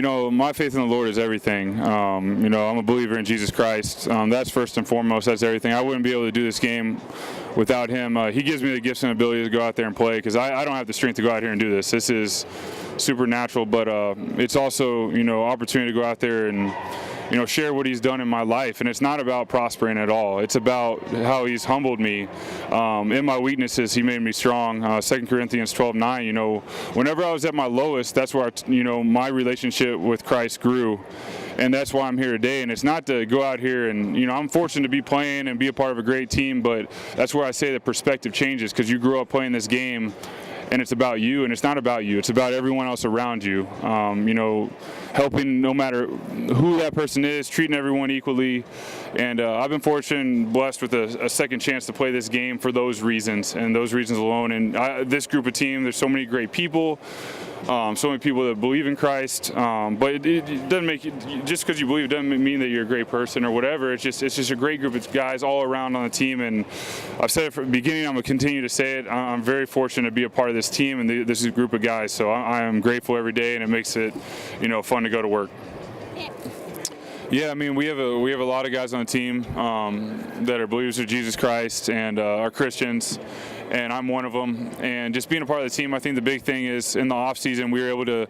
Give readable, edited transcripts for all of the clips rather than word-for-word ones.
My faith in the Lord is everything. I'm a believer in Jesus Christ. That's first and foremost. That's everything. I wouldn't be able to do this game without him. He gives me the gifts and ability to go out there and play because I don't have the strength to go out here and do this. This is supernatural, but it's also, opportunity to go out there and share what he's done in my life. And it's not about prospering at all. It's about how he's humbled me. In my weaknesses, he made me strong. 2 Corinthians 12:9, whenever I was at my lowest, that's where, my relationship with Christ grew. And that's why I'm here today. And it's not to go out here and, I'm fortunate to be playing and be a part of a great team, but that's where I say the perspective changes because you grew up playing this game and it's about you, and it's not about you. It's about everyone else around you. Helping no matter who that person is, treating everyone equally. And I've been fortunate and blessed with a second chance to play this game for those reasons and those reasons alone. And this group of team, there's so many great people. So many people that believe in Christ, but it doesn't make you, just because you believe, it doesn't mean that you're a great person or whatever. It's just a great group of guys all around on the team, and I've said it from the beginning. I'm gonna continue to say it. I'm very fortunate to be a part of this team, and this is a group of guys. So I am grateful every day, and it makes it, fun to go to work. Yeah, we have a lot of guys on the team that are believers of Jesus Christ and are Christians, and I'm one of them. And just being a part of the team, I think the big thing is in the off season we were able to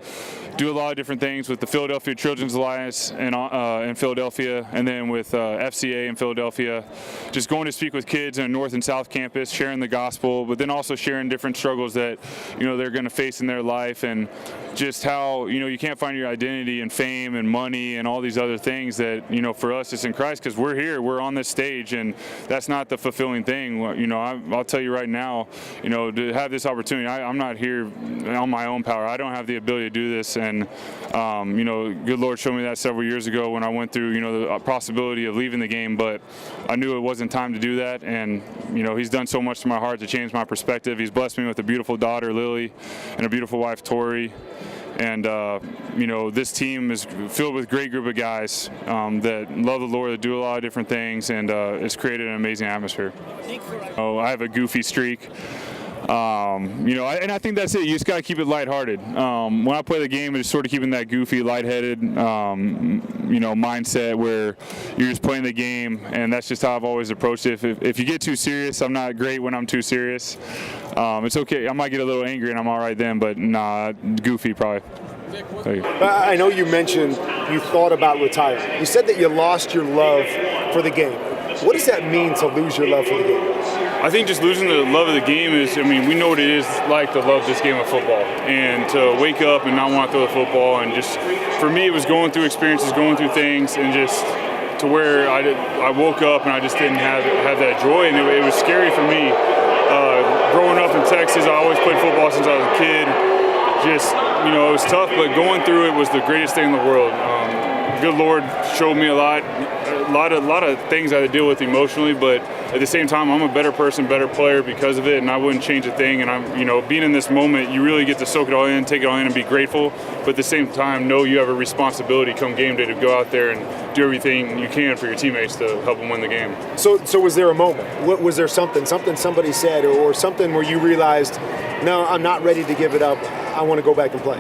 do a lot of different things with the Philadelphia Children's Alliance in Philadelphia, and then with FCA in Philadelphia. Just going to speak with kids in North and South Campus, sharing the gospel, but then also sharing different struggles that they're going to face in their life, and just how you can't find your identity in fame and money and all these other things that for us it's in Christ, because we're here, we're on this stage, and that's not the fulfilling thing. I'll tell you right now, to have this opportunity, I'm not here on my own power. I don't have the ability to do this, and good Lord showed me that several years ago when I went through the possibility of leaving the game, but I knew it wasn't time to do that. And he's done so much to my heart to change my perspective. He's blessed me with a beautiful daughter, Lily, and a beautiful wife, Tori. And this team is filled with a great group of guys that love the Lord, that do a lot of different things, and it's created an amazing atmosphere. I have a goofy streak. And I think that's it. You just got to keep it lighthearted. When I play the game, it's sort of keeping that goofy, lightheaded, mindset where you're just playing the game, and that's just how I've always approached it. If you get too serious, I'm not great when I'm too serious. It's okay. I might get a little angry, and I'm all right then, but nah, goofy probably. I know you mentioned you thought about retiring. You said that you lost your love for the game. What does that mean to lose your love for the game? I think just losing the love of the game is, we know what it is like to love this game of football, and to wake up and not want to throw the football, and just, for me, it was going through experiences, going through things, and just to where I woke up and I just didn't have that joy, and it was scary for me. Growing up in Texas, I always played football since I was a kid. Just, it was tough, but going through it was the greatest thing in the world. Good Lord showed me a lot of things I had to deal with emotionally, but at the same time, I'm a better person, better player because of it, and I wouldn't change a thing. And I'm, being in this moment, you really get to soak it all in, take it all in, and be grateful. But at the same time, know you have a responsibility come game day to go out there and do everything you can for your teammates to help them win the game. So was there a moment? Was there something somebody said, or something where you realized, no, I'm not ready to give it up. I want to go back and play?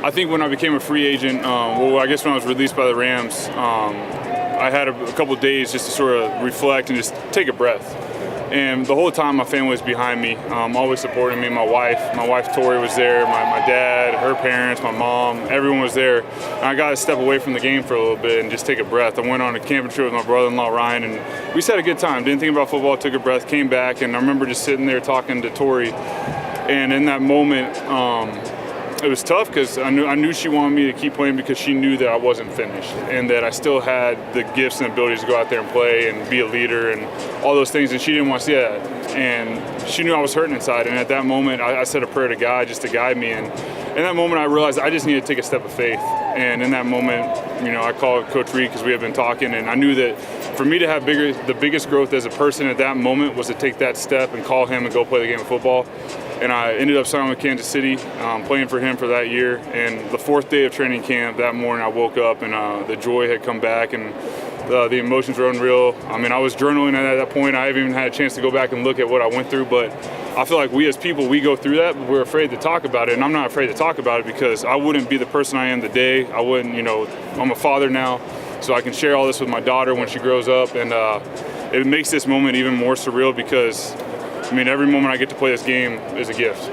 I think when I became a free agent, I guess when I was released by the Rams, I had a couple of days just to sort of reflect and just take a breath. And the whole time my family was behind me, always supporting me. My wife Tori was there, my dad, her parents, my mom, everyone was there. And I got to step away from the game for a little bit and just take a breath. I went on a camping trip with my brother-in-law Ryan, and we just had a good time. Didn't think about football, took a breath, came back, and I remember just sitting there talking to Tori. And in that moment, it was tough because I knew she wanted me to keep playing because she knew that I wasn't finished and that I still had the gifts and abilities to go out there and play and be a leader and all those things, and she didn't want to see that. And she knew I was hurting inside, and at that moment I said a prayer to God just to guide me, and in that moment I realized I just needed to take a step of faith. And in that moment, I called Coach Reed because we had been talking, and I knew that for me to have the biggest growth as a person at that moment was to take that step and call him and go play the game of football. And I ended up signing with Kansas City, playing for him for that year. And the fourth day of training camp, that morning I woke up and the joy had come back. And The emotions were unreal. I mean, I was journaling at that point. I haven't even had a chance to go back and look at what I went through, but I feel like we as people, we go through that, but we're afraid to talk about it, and I'm not afraid to talk about it because I wouldn't be the person I am today. I wouldn't, I'm a father now, so I can share all this with my daughter when she grows up, and it makes this moment even more surreal because, I mean, every moment I get to play this game is a gift.